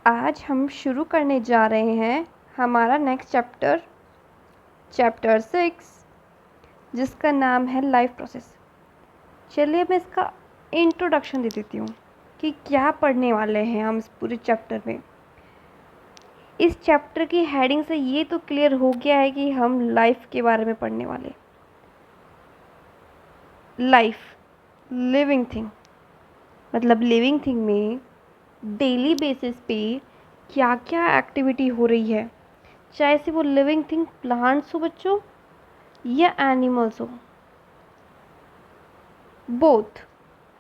आज हम शुरू करने जा रहे हैं हमारा नेक्स्ट चैप्टर, चैप्टर 6, जिसका नाम है लाइफ प्रोसेस। चलिए मैं इसका इंट्रोडक्शन दे देती हूँ कि क्या पढ़ने वाले हैं हम इस पूरे चैप्टर में। इस चैप्टर की हेडिंग से ये तो क्लियर हो गया है कि हम लाइफ के बारे में पढ़ने वाले। लाइफ, लिविंग थिंग, मतलब लिविंग थिंग में डेली बेसिस पे क्या क्या एक्टिविटी हो रही है, चाहे से वो लिविंग थिंग प्लांट्स हो बच्चों या एनिमल्स हो, बोथ।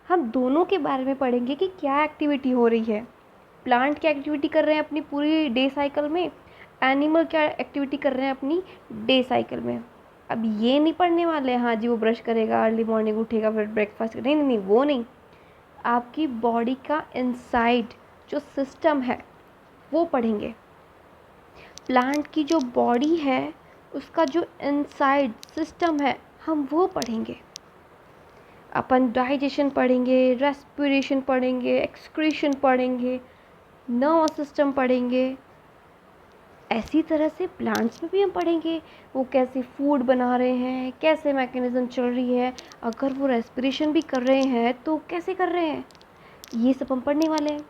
हम दोनों के बारे में पढ़ेंगे कि क्या एक्टिविटी हो रही है। प्लांट क्या एक्टिविटी कर रहे हैं अपनी पूरी डे साइकिल में, एनिमल क्या एक्टिविटी कर रहे हैं अपनी डे साइकिल में। अब ये नहीं पढ़ने वाले हाँ जी वो ब्रश करेगा, अर्ली मॉर्निंग उठेगा, फिर ब्रेकफास्ट, नहीं नहीं नहीं, वो नहीं। आपकी बॉडी का इनसाइड जो सिस्टम है वो पढ़ेंगे। प्लांट की जो बॉडी है उसका जो इनसाइड सिस्टम है हम वो पढ़ेंगे। अपन डाइजेशन पढ़ेंगे, रेस्पिरेशन पढ़ेंगे, एक्सक्रीशन पढ़ेंगे, नर्वस सिस्टम पढ़ेंगे। ऐसी तरह से प्लांट्स में भी हम पढ़ेंगे वो कैसे फूड बना रहे हैं, कैसे मैकेनिज्म चल रही है, अगर वो रेस्पिरेशन भी कर रहे हैं तो कैसे कर रहे हैं, ये सब हम पढ़ने वाले हैं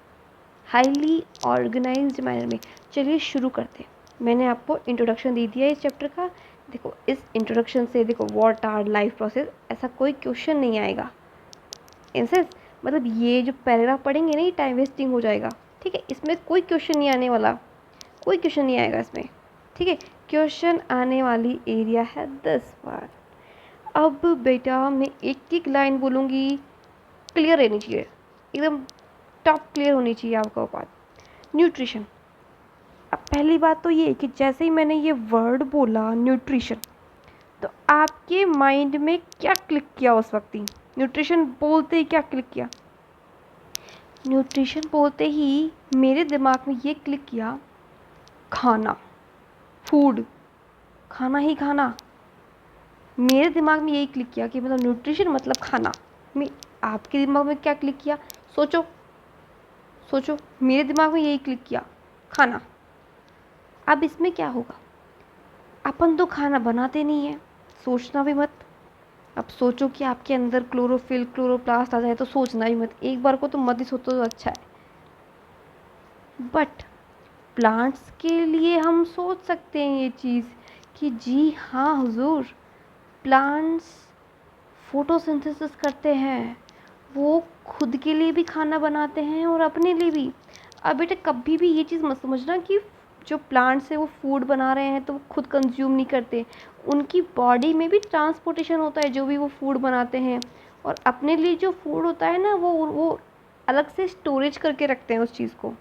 हाईली ऑर्गेनाइज्ड मैनर में। चलिए शुरू करते हैं। मैंने आपको इंट्रोडक्शन दे दिया इस चैप्टर का। देखो इस इंट्रोडक्शन से देखो व्हाट आर लाइफ प्रोसेस, ऐसा कोई क्वेश्चन नहीं आएगा। इनसेंस मतलब ये जो पैराग्राफ पढ़ेंगे ना ये टाइम वेस्टिंग हो जाएगा, ठीक है। इसमें कोई क्वेश्चन नहीं आने वाला, कोई क्वेश्चन नहीं आएगा इसमें, ठीक है। क्वेश्चन आने वाली एरिया है 10 बार। अब बेटा मैं एक एक लाइन बोलूँगी, क्लियर रहनी चाहिए, एकदम टॉप क्लियर होनी चाहिए आपका बात। न्यूट्रिशन। अब पहली बात तो ये कि जैसे ही मैंने ये वर्ड बोला न्यूट्रिशन, तो आपके माइंड में क्या क्लिक किया उस वक्त ही? न्यूट्रिशन बोलते ही क्या क्लिक किया? न्यूट्रिशन बोलते ही मेरे दिमाग में ये क्लिक किया, खाना, फूड, खाना ही खाना। मेरे दिमाग में यही क्लिक किया कि मतलब न्यूट्रिशन मतलब खाना। मैं आपके दिमाग में क्या क्लिक किया? सोचो सोचो, मेरे दिमाग में यही क्लिक किया, खाना। अब इसमें क्या होगा, अपन तो खाना बनाते नहीं है, सोचना भी मत। अब सोचो कि आपके अंदर क्लोरोफिल क्लोरोप्लास्ट आ जाए तो सोचना भी मत, एक बार को तो मत ही सोचो तो अच्छा है। बट प्लांट्स के लिए हम सोच सकते हैं ये चीज़ कि जी हाँ हुजूर, प्लांट्स फोटोसिंथेसिस करते हैं, वो खुद के लिए भी खाना बनाते हैं और अपने लिए भी। अब बेटा कभी भी ये चीज़ मत समझना कि जो प्लांट्स है वो फूड बना रहे हैं तो वो खुद कंज्यूम नहीं करते, उनकी बॉडी में भी ट्रांसपोर्टेशन होता है जो भी वो फूड बनाते हैं, और अपने लिए जो फूड होता है ना वो अलग से स्टोरेज करके रखते हैं उस चीज़ को,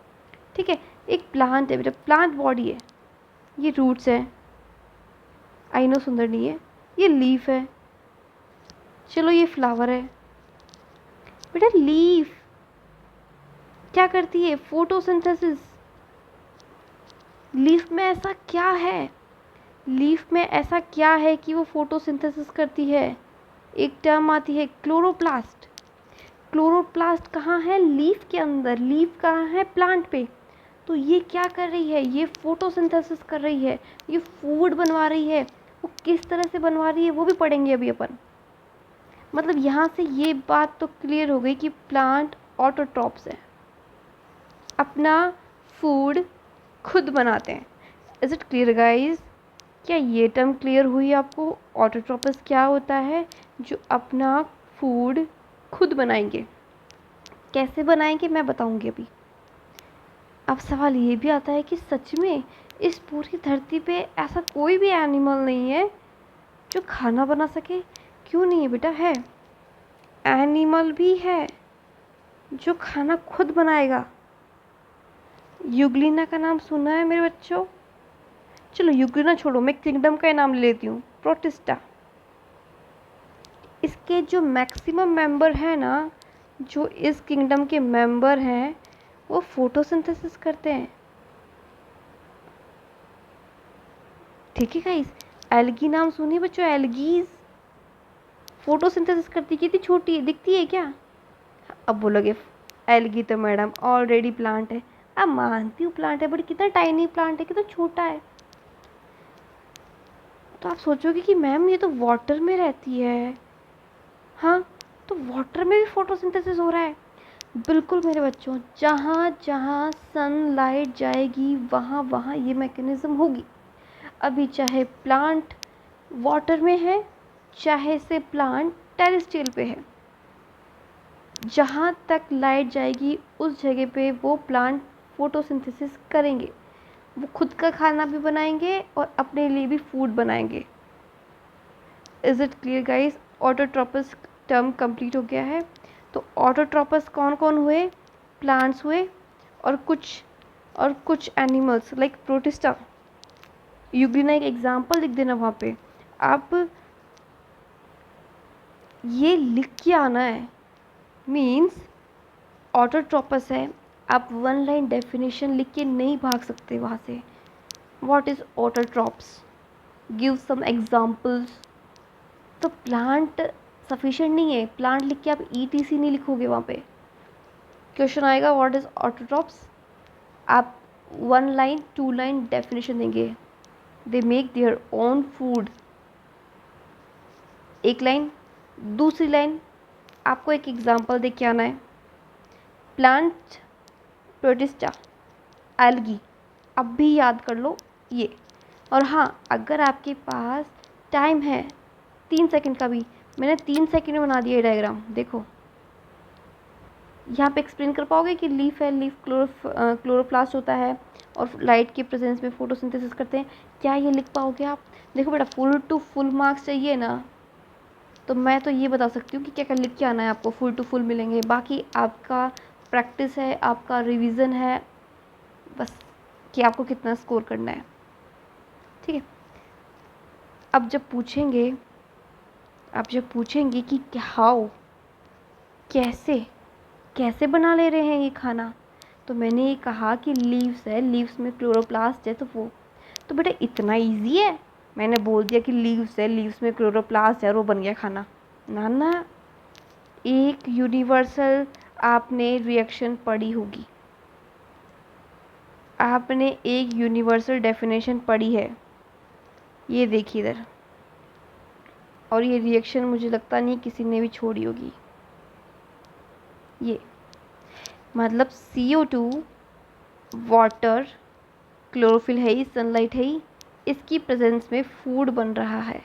ठीक है। एक प्लांट है बेटा, प्लांट बॉडी है, ये रूट्स है, आई नो सुंदर नहीं है, ये लीफ है, चलो ये फ्लावर है। बेटा लीफ क्या करती है? फोटोसिंथेसिस। लीफ में ऐसा क्या है, लीफ में ऐसा क्या है कि वो फोटोसिंथेसिस करती है? एक टर्म आती है क्लोरोप्लास्ट। क्लोरोप्लास्ट कहाँ है? लीफ के अंदर। लीफ कहाँ है? प्लांट पे। तो ये क्या कर रही है? ये फोटोसिंथेसिस कर रही है, ये फूड बनवा रही है। वो किस तरह से बनवा रही है वो भी पढ़ेंगे अभी अपन। मतलब यहाँ से ये बात तो क्लियर हो गई कि प्लांट ऑटोट्रॉप्स है, अपना फूड खुद बनाते हैं। Is it clear guys? क्या ये टर्म क्लियर हुई आपको? ऑटोट्रॉपस क्या होता है? जो अपना फूड खुद बनाएंगे। कैसे बनाएंगे मैं बताऊंगी अभी। अब सवाल ये भी आता है कि सच में इस पूरी धरती पे ऐसा कोई भी एनिमल नहीं है जो खाना बना सके? क्यों नहीं है बेटा, है, एनिमल भी है जो खाना खुद बनाएगा। यूग्लिना का नाम सुना है मेरे बच्चों? चलो यूग्लिना छोड़ो, मैं किंगडम का नाम ले लेती हूँ, प्रोटिस्टा। इसके जो मैक्सिमम मेंबर हैं ना, जो इस किंगडम के मेंबर हैं, वो फोटोसिंथेसिस करते हैं, ठीक है गाइस। एल्गी नाम सुनिए बच्चों, एल्गीज फोटोसिंथेसिस करती, कितनी छोटी है, दिखती है क्या? अब बोलोगे एल्गी तो मैडम ऑलरेडी प्लांट है। अब मानती हूँ प्लांट है, बट कितना टाइनी प्लांट है, कितना छोटा है। तो आप सोचोगे कि मैम ये तो वाटर में रहती है। हाँ, तो वाटर में भी फोटोसिंथेसिस हो रहा है। बिल्कुल मेरे बच्चों, जहाँ जहाँ सनलाइट जाएगी वहाँ वहाँ ये मैकेनिज़्म होगी। अभी चाहे प्लांट वाटर में है, चाहे से प्लांट टेरेस्ट्रियल पे है, जहाँ तक लाइट जाएगी उस जगह पे वो प्लांट फोटोसिंथेसिस करेंगे। वो खुद का खाना भी बनाएंगे और अपने लिए भी फूड बनाएंगे। Is it clear guys? Autotrophs term complete हो गया है। तो ऑटोट्रॉपस कौन कौन हुए? प्लांट्स हुए और कुछ एनिमल्स लाइक प्रोटिस्टा। यूग्लिना एक एग्जाम्पल लिख देना वहाँ पे। आप ये लिख के आना है, मीन्स ऑटोट्रॉपस है। आप वन लाइन डेफिनेशन लिख के नहीं भाग सकते वहाँ से। What is autotrophs? Give some examples. तो प्लांट सफिशिएंट नहीं है, प्लांट लिख के आप ETC नहीं लिखोगे वहाँ पे। क्वेश्चन आएगा व्हाट इज़ ऑटोट्रॉप्स, आप 1 लाइन 2 लाइन डेफिनेशन देंगे। They make their own food, एक लाइन। दूसरी लाइन आपको एक एग्जांपल दे के आना है। प्लांट प्रोटिस्टा, एल्गी, अब भी याद कर लो ये। और हाँ, अगर आपके पास टाइम है 3 सेकंड का भी, मैंने 3 सेकंड में बना दिया ये डायग्राम। देखो यहाँ पे एक्सप्लेन कर पाओगे कि लीफ है, लीफ क्लोरोप्लास्ट होता है और लाइट के प्रेजेंस में फोटोसिंथेसिस करते हैं। क्या ये लिख पाओगे आप? देखो बेटा, फुल टू फुल मार्क्स चाहिए ना, तो मैं तो ये बता सकती हूँ कि क्या क्या लिख के आना है आपको। फुल टू फुल मिलेंगे, बाकी आपका प्रैक्टिस है, आपका रिवीजन है, बस कि आपको कितना स्कोर करना है। ठीक है। अब जब पूछेंगे कि हाउ, कैसे कैसे बना ले रहे हैं ये खाना, तो मैंने ये कहा कि लीव्स है, लीव्स में क्लोरोप्लास्ट है, तो वो तो बेटा इतना इजी है। मैंने बोल दिया कि लीव्स है, लीव्स में क्लोरोप्लास्ट है और वो बन गया खाना। ना ना, एक यूनिवर्सल आपने रिएक्शन पढ़ी होगी, आपने एक यूनिवर्सल डेफिनेशन पढ़ी है। ये देखिए इधर, और ये रिएक्शन मुझे लगता नहीं किसी ने भी छोड़ी होगी। ये मतलब CO2, वाटर, क्लोरोफिल है ही, सनलाइट है ही, इसकी प्रेजेंस में फूड बन रहा है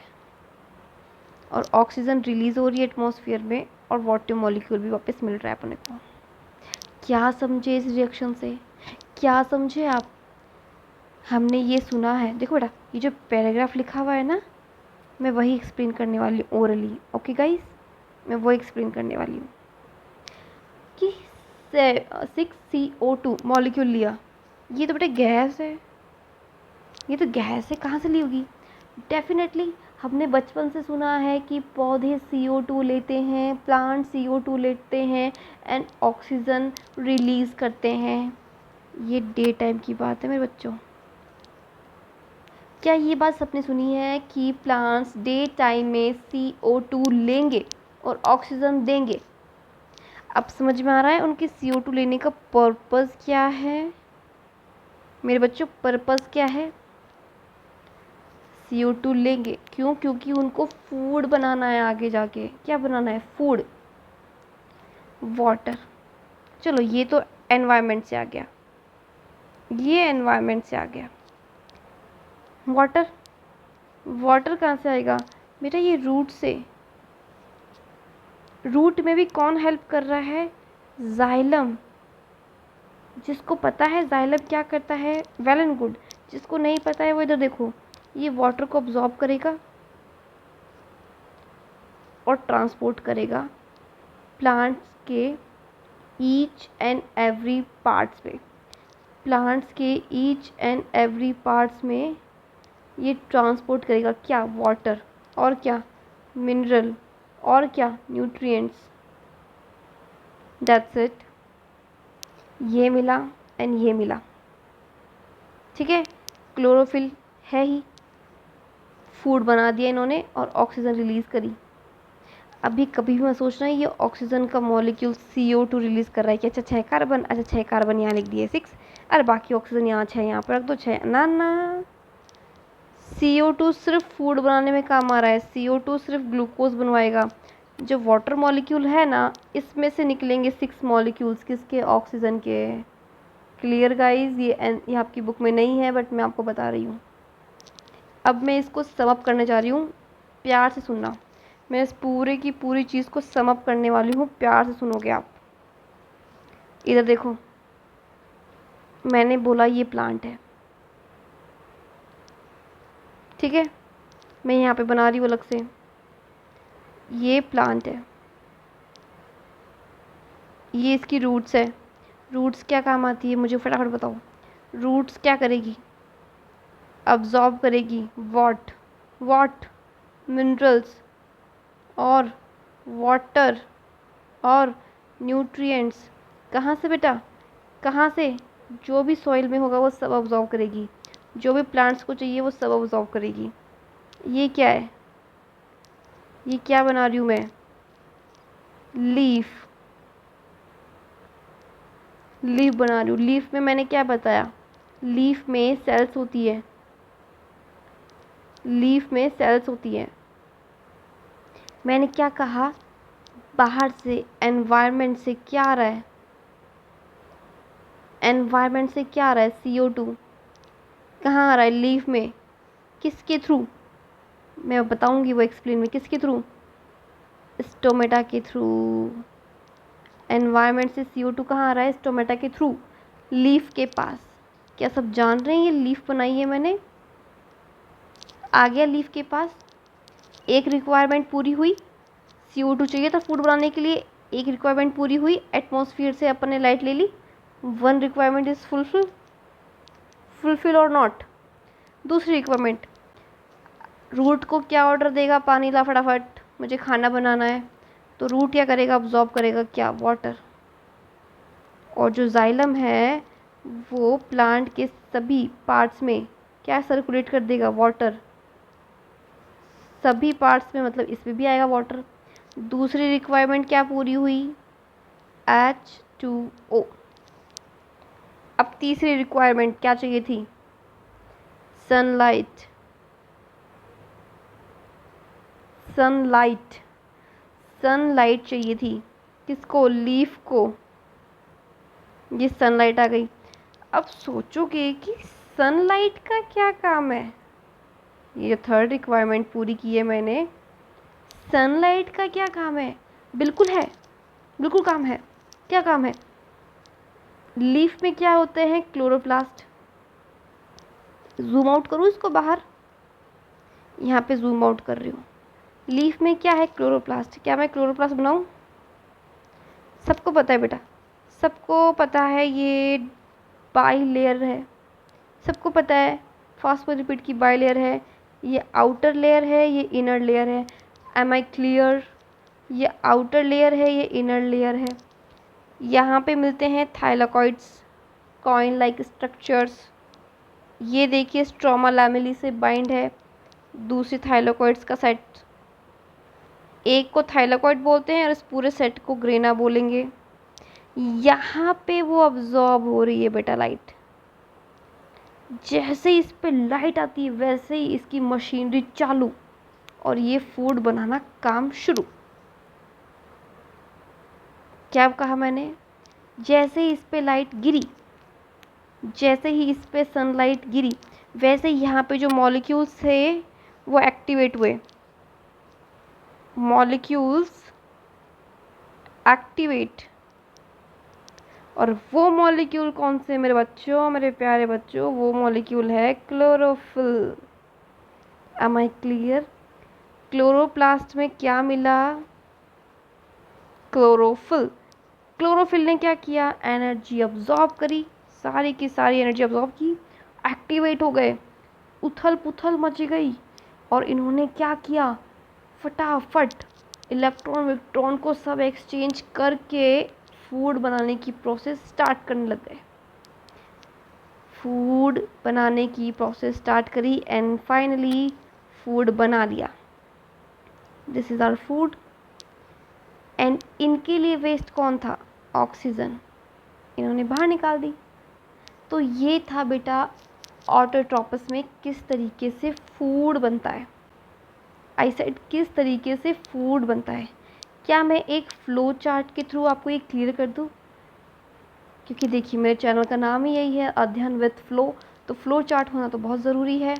और ऑक्सीजन रिलीज़ हो रही है एटमॉस्फेयर में और वाटर मॉलिक्यूल भी वापस मिल रहा है अपने को। क्या समझे इस रिएक्शन से? क्या समझे आप? हमने ये सुना है। देखो बेटा, ये जो पैराग्राफ लिखा हुआ है ना, मैं वही एक्सप्लेन करने वाली हूँ ओरली। ओके गाइस, मैं वो एक्सप्लेन करने वाली हूँ कि 6CO2 मॉलिक्यूल लिया, ये तो बेटा गैस है, ये तो गैस है, कहाँ से ली होगी? डेफिनेटली हमने बचपन से सुना है कि पौधे CO2 लेते हैं, प्लांट CO2 लेते हैं एंड ऑक्सीजन रिलीज़ करते हैं। ये डे टाइम की बात है मेरे बच्चों। क्या ये बात सबने सुनी है कि प्लांट्स डे टाइम में CO2 लेंगे और ऑक्सीजन देंगे? अब समझ में आ रहा है उनके CO2 लेने का पर्पस क्या है मेरे बच्चों? पर्पस क्या है? CO2 लेंगे क्यों? क्योंकि उनको फूड बनाना है आगे जाके। क्या बनाना है? Food, water. चलो ये तो एनवायरनमेंट से आ गया, ये एनवायरनमेंट से आ गया। वाटर, वाटर कहाँ से आएगा बेटा? ये रूट से। रूट में भी कौन हेल्प कर रहा है? जाइलम। जिसको पता है जाइलम क्या करता है, वेल एंड गुड। जिसको नहीं पता है वो इधर देखो, ये वाटर को अब्जॉर्ब करेगा और ट्रांसपोर्ट करेगा प्लांट्स के ईच एंड एवरी पार्ट्स में। प्लांट्स के ईच एंड एवरी पार्ट्स में ये ट्रांसपोर्ट करेगा क्या? वाटर, और क्या? मिनरल, और क्या? न्यूट्रिएंट्स। That's it. ये मिला एंड ये मिला। ठीक है, क्लोरोफिल है ही, फूड बना दिया इन्होंने और ऑक्सीजन रिलीज़ करी। अभी कभी भी मैं सोच रहा हूँ ये ऑक्सीजन का मॉलिक्यूल CO2 रिलीज़ कर रहा है कि अच्छा 6 कार्बन, अच्छा 6 कार्बन यहाँ लिख दिए 6, अरे बाकी ऑक्सीजन यहाँ है, यहाँ पर रख दो, छः ना ना। CO2 सिर्फ फूड बनाने में काम आ रहा है, CO2 सिर्फ ग्लूकोज बनवाएगा। जो वाटर मॉलिक्यूल है ना, इसमें से निकलेंगे 6 मॉलिक्यूल्स, किसके, ऑक्सीजन के। क्लियर गाइस, ये आपकी बुक में नहीं है बट मैं आपको बता रही हूँ। अब मैं इसको सम अप करने जा रही हूँ, प्यार से सुनना। मैं इस पूरे की पूरी चीज़ को सम अप करने वाली हूँ, प्यार से सुनोगे आप। इधर देखो, मैंने बोला ये प्लांट है, ठीक है, मैं यहाँ पे बना रही हूँ अलग से, ये प्लांट है, ये इसकी रूट्स है। रूट्स क्या काम आती है मुझे फटाफट बताओ। रूट्स क्या करेगी, अब्जॉर्ब करेगी वाट मिनरल्स और वाटर और न्यूट्रिएंट्स। कहाँ से बेटा, कहाँ से, जो भी सॉइल में होगा वो सब अब्जॉर्ब करेगी, जो भी प्लांट्स को चाहिए वो सब अब्जॉर्ब करेगी। ये क्या है, ये क्या बना रही हूँ मैं, लीफ बना रही हूँ। लीफ में मैंने क्या बताया, लीफ में सेल्स होती है, लीफ में सेल्स होती है। मैंने क्या कहा, बाहर से एनवायरनमेंट से क्या आ रहा है, एनवायरनमेंट से क्या आ रहा है, CO2 कहाँ आ रहा है, लीफ में, किसके थ्रू, मैं बताऊंगी वो एक्सप्लेन में, किसके थ्रू, स्टोमेटा के थ्रू। एनवायरनमेंट से CO2 कहाँ आ रहा है, स्टोमेटा के थ्रू, लीफ के पास। क्या सब जान रहे हैं, ये लीफ बनाई है मैंने, आ गया लीफ के पास। एक रिक्वायरमेंट पूरी हुई, CO2 चाहिए था फूड बनाने के लिए, एक रिक्वायरमेंट पूरी हुई, एटमॉस्फेयर से अपन ने लाइट ले ली, 1 रिक्वायरमेंट इज फुलफिल और नॉट। दूसरी रिक्वायरमेंट, रूट को क्या ऑर्डर देगा, पानी ला फटाफट, मुझे खाना बनाना है, तो रूट क्या करेगा, अब्जॉर्ब करेगा क्या, वाटर। और जो जाइलम है वो प्लांट के सभी पार्ट्स में क्या सर्कुलेट कर देगा, वाटर, सभी पार्ट्स में, मतलब इसमें भी आएगा वाटर। दूसरी रिक्वायरमेंट क्या पूरी हुई, H2O। अब तीसरी रिक्वायरमेंट क्या चाहिए थी, सनलाइट, सनलाइट, सनलाइट चाहिए थी, किसको, लीफ को। ये सनलाइट आ गई। अब सोचोगे कि सनलाइट का क्या काम है, ये जो थर्ड रिक्वायरमेंट पूरी की है मैंने, सनलाइट का क्या काम है, बिल्कुल है, बिल्कुल काम है। क्या काम है, लीफ में क्या होते हैं, क्लोरोप्लास्ट। जूम आउट करूँ इसको बाहर, यहाँ पे जूम आउट कर रही हूँ। लीफ में क्या है, क्लोरोप्लास्ट। क्या मैं क्लोरोप्लास्ट बनाऊँ, सबको पता है बेटा, सबको पता है, ये बाई लेयर है, सबको पता है, फॉस्फोलिपिड की बाई लेयर है, ये आउटर लेयर है, ये इनर लेयर है। एम आई क्लियर, ये आउटर लेयर है, ये इनर लेयर है। यहाँ पे मिलते हैं थाइलाकॉइड्स, कॉइन लाइक स्ट्रक्चर्स। ये देखिए स्ट्रोमा लैमेली से बाइंड है दूसरी थाइलाकॉइड्स का सेट, एक को थाइलाकॉइड बोलते हैं और इस पूरे सेट को ग्रेना बोलेंगे। यहाँ पे वो अब्जॉर्ब हो रही है बेटा लाइट, जैसे ही इस पे लाइट आती है वैसे ही इसकी मशीनरी चालू और ये फूड बनाना काम शुरू। क्या कहा मैंने, जैसे ही इस पे लाइट गिरी, जैसे ही इस पे सनलाइट गिरी, वैसे ही यहाँ पे जो मॉलिक्यूल्स थे वो एक्टिवेट हुए, मॉलिक्यूल्स एक्टिवेट। और वो मॉलिक्यूल कौन से मेरे बच्चों, मेरे प्यारे बच्चों, वो मॉलिक्यूल है chlorophyll. Am I clear, chloroplast में क्या मिला, क्लोरोफिल। क्लोरोफिल ने क्या किया, एनर्जी अब्जॉर्ब करी, सारी की सारी एनर्जी अब्जॉर्ब की, एक्टिवेट हो गए, उथल पुथल मच गई। और इन्होंने क्या किया, फटाफट इलेक्ट्रॉन विक्ट्रॉन को सब एक्सचेंज करके फूड बनाने की प्रोसेस स्टार्ट करने लग गए, फूड बनाने की प्रोसेस स्टार्ट करी एंड फाइनली फूड बना लिया। This is our food. And इनके लिए वेस्ट कौन था, ऑक्सीजन, इन्होंने बाहर निकाल दी। तो ये था बेटा ऑटोट्रॉपस में किस तरीके से फूड बनता है। आई सेड किस तरीके से फूड बनता है। क्या मैं एक फ्लो चार्ट के थ्रू आपको ये क्लियर कर दूँ? क्योंकि देखिए मेरे चैनल का नाम ही यही है, अध्ययन विद फ्लो, तो फ्लो चार्ट होना तो बहुत ज़रूरी है।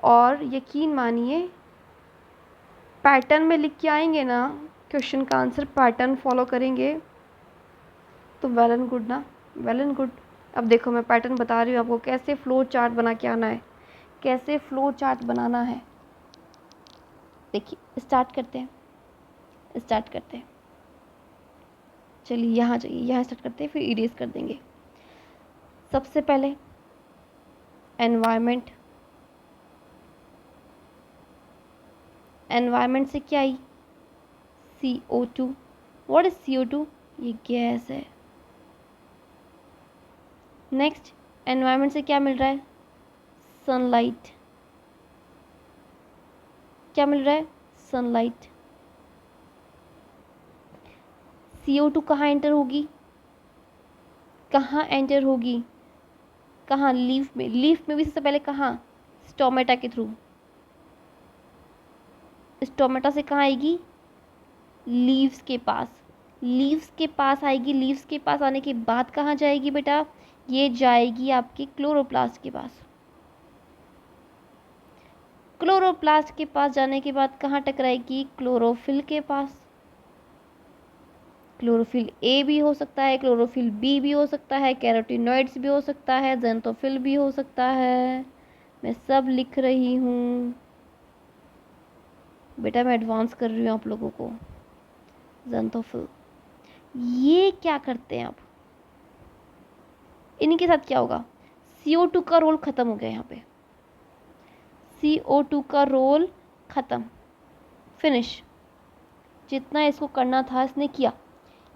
और यकीन मानिए पैटर्न में लिख के आएंगे ना क्वेश्चन का आंसर, पैटर्न फॉलो करेंगे तो वेल एंड गुड ना, वेल एंड गुड। अब देखो मैं पैटर्न बता रही हूँ आपको कैसे फ्लो चार्ट बना के आना है, कैसे फ्लो चार्ट बनाना है। देखिए स्टार्ट करते हैं, स्टार्ट करते हैं। चलिए यहाँ जाइए, यहाँ स्टार्ट करते हैं, फिर इरेज कर देंगे। सबसे पहले एनवायरनमेंट, एनवायरनमेंट से क्या आई? CO2। What is CO2? ये गैस है। नेक्स्ट एनवायरनमेंट से क्या मिल रहा है? सनलाइट। क्या मिल रहा है? सनलाइट। CO2 कहाँ एंटर होगी? कहाँ एंटर होगी? कहाँ? लीफ में। लीफ में भी सबसे पहले कहाँ? स्टोमेटा के थ्रू। स्टोमेटा से कहाँ आएगी? लीव्स के पास। लीव्स के पास आएगी। लीव्स के पास आने के बाद कहाँ जाएगी बेटा? ये जाएगी आपके क्लोरोप्लास्ट के पास। क्लोरोप्लास्ट के पास जाने के बाद कहाँ टकराएगी? क्लोरोफिल के पास। क्लोरोफिल ए भी हो सकता है, क्लोरोफिल बी भी हो सकता है, कैरोटीनॉइड्स भी हो सकता है, ज़ेंथोफिल भी हो सकता है। मैं सब लिख रही हूँ बेटा, मैं एडवांस कर रही हूँ आप लोगों को। ज़ेंथोफिल ये क्या करते हैं अब? इनके साथ क्या होगा? CO2 का रोल ख़त्म हो गया यहाँ पे। CO2 का रोल ख़त्म, फिनिश। जितना इसको करना था इसने किया,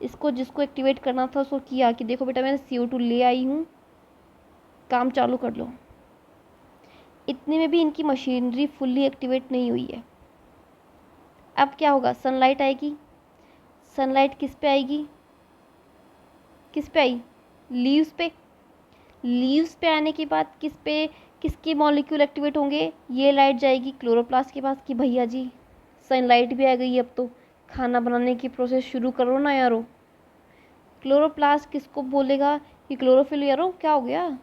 इसको जिसको एक्टिवेट करना था उसको किया कि देखो बेटा मैंने CO2 ले आई हूँ, काम चालू कर लो। इतने में भी इनकी मशीनरी फुल्ली एक्टिवेट नहीं हुई है। अब क्या होगा? सनलाइट आएगी। सनलाइट किस पे आएगी? किस पे आई? लीव्स पे। लीव्स पे आने के बाद किस पे, किसके मॉलिक्यूल एक्टिवेट होंगे? ये लाइट जाएगी क्लोरोप्लास्ट के पास कि भैया जी सनलाइट भी आ गई, अब तो खाना बनाने की प्रोसेस शुरू करो ना यारो। क्लोरोप्लास्ट किसको बोलेगा कि क्लोरोफिल यारो क्या हो गया,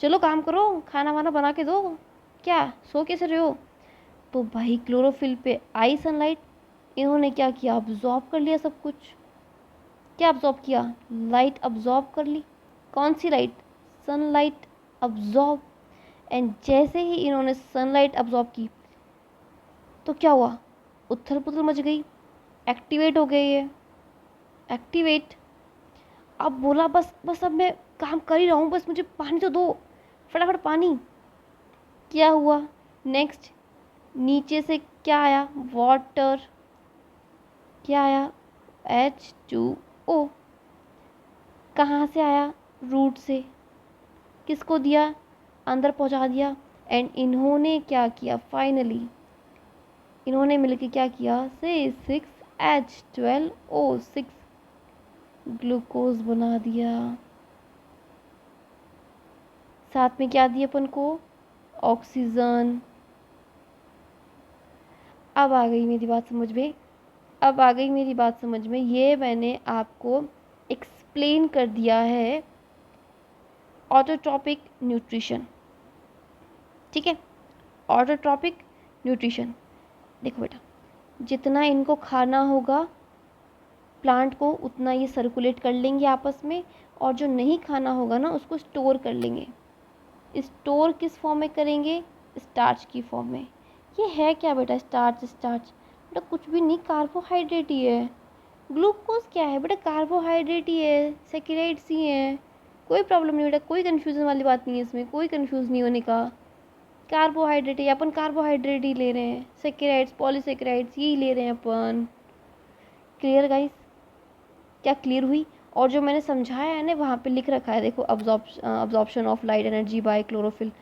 चलो काम करो, खाना वाना बना के दो, क्या सो कैसे रहे हो? तो भाई क्लोरोफिल पे आई सनलाइट, इन्होंने क्या किया? अब्जॉर्ब कर लिया सब कुछ। क्या अब्जॉर्ब किया? लाइट अब्जॉर्ब कर ली। कौन सी लाइट? Sunlight absorb. एंड जैसे ही इन्होंने सनलाइट अब्जॉर्ब की तो क्या हुआ? उथल पुथल मच गई, एक्टिवेट हो गई है। एक्टिवेट। अब बोला बस बस अब मैं काम कर ही रहा हूँ, बस मुझे पानी तो दो, फटाफट पानी। क्या हुआ नेक्स्ट? नीचे से क्या आया? वाटर। क्या आया? H2O। कहाँ से आया? रूट से। किसको दिया? अंदर पहुँचा दिया। एंड इन्होंने क्या किया? फाइनली इन्होंने मिलकर क्या किया? C6H12O6 ग्लूकोज बना दिया। साथ में क्या दिया अपन को? ऑक्सीजन। अब आ गई मेरी बात समझ में, अब आ गई मेरी बात समझ में। ये मैंने आपको एक्सप्लेन कर दिया है ऑटोट्रॉपिक न्यूट्रिशन, ठीक है? Autotrophic nutrition. देखो बेटा, जितना इनको खाना होगा प्लांट को उतना ये सर्कुलेट कर लेंगे आपस में, और जो नहीं खाना होगा ना उसको स्टोर कर लेंगे। स्टोर किस फॉर्म में करेंगे? स्टार्च की फॉर्म में। ये है क्या बेटा स्टार्च? स्टार्च बेटा कुछ भी नहीं, कार्बोहाइड्रेट ही है। ग्लूकोज क्या है बेटा? कार्बोहाइड्रेट ही है, सैकेराइड्स ही हैं। कोई प्रॉब्लम नहीं बेटा, कोई कन्फ्यूज़न वाली बात नहीं है इसमें, कोई कन्फ्यूज़ नहीं होने का। कार्बोहाइड्रेट है, अपन कार्बोहाइड्रेट ही ले रहे हैं, सैकेराइड्स पॉलीसैकेराइड्स यही ले रहे हैं अपन। Clear guys? क्या क्लियर हुई? और जो मैंने समझाया है ना वहाँ पे लिख रखा है, देखो absorption of light energy by chlorophyll,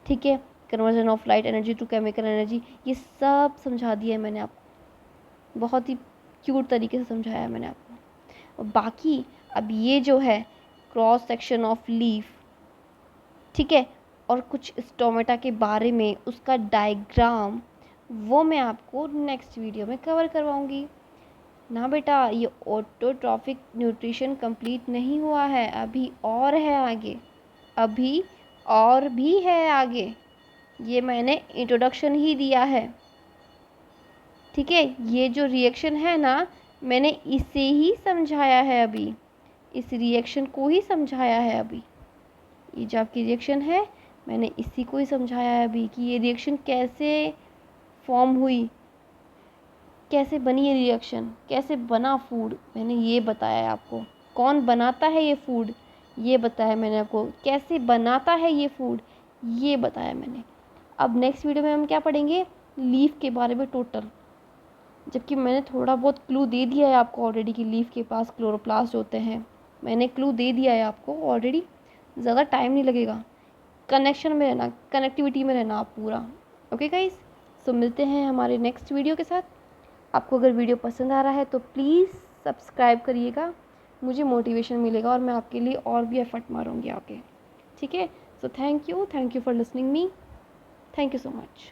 ठीक है, conversion of light energy to chemical energy, ये सब समझा दिया है मैंने आपको, बहुत ही क्यूट तरीके से समझाया है मैंने आपको। और बाकी अब ये जो है क्रॉस सेक्शन ऑफ लीफ, ठीक है। और कुछ स्टोमेटा के बारे में, उसका डायग्राम, वो मैं आपको नेक्स्ट वीडियो में कवर करवाऊँगी ना बेटा। ये ऑटोट्रॉफिक न्यूट्रिशन कंप्लीट नहीं हुआ है, अभी और है आगे, अभी और भी है आगे। ये मैंने इंट्रोडक्शन ही दिया है, ठीक है। ये जो रिएक्शन है ना, मैंने इसे ही समझाया है अभी, इस रिएक्शन को ही समझाया है अभी। ये जो आपकी रिएक्शन है, मैंने इसी को ही समझाया है अभी कि ये रिएक्शन कैसे फॉर्म हुई, कैसे बनी ये रिएक्शन, कैसे बना फूड, मैंने ये बताया है आपको। कौन बनाता है ये फूड, ये बताया मैंने आपको। कैसे बनाता है ये फूड, ये बताया मैंने। अब नेक्स्ट वीडियो में हम क्या पढ़ेंगे, लीफ के बारे में टोटल। जबकि मैंने थोड़ा बहुत क्लू दे दिया है आपको ऑलरेडी कि लीफ के पास क्लोरोप्लास्ट होते हैं, मैंने क्लू दे दिया है आपको ऑलरेडी। ज़्यादा टाइम नहीं लगेगा, कनेक्शन में रहना, कनेक्टिविटी में रहना आप पूरा। ओके गाइस, सो मिलते हैं हमारे नेक्स्ट वीडियो के साथ। आपको अगर वीडियो पसंद आ रहा है तो प्लीज़ सब्सक्राइब करिएगा, मुझे मोटिवेशन मिलेगा और मैं आपके लिए और भी एफर्ट मारूंगी आगे, ठीक है। So thank you for listening me, thank you so much.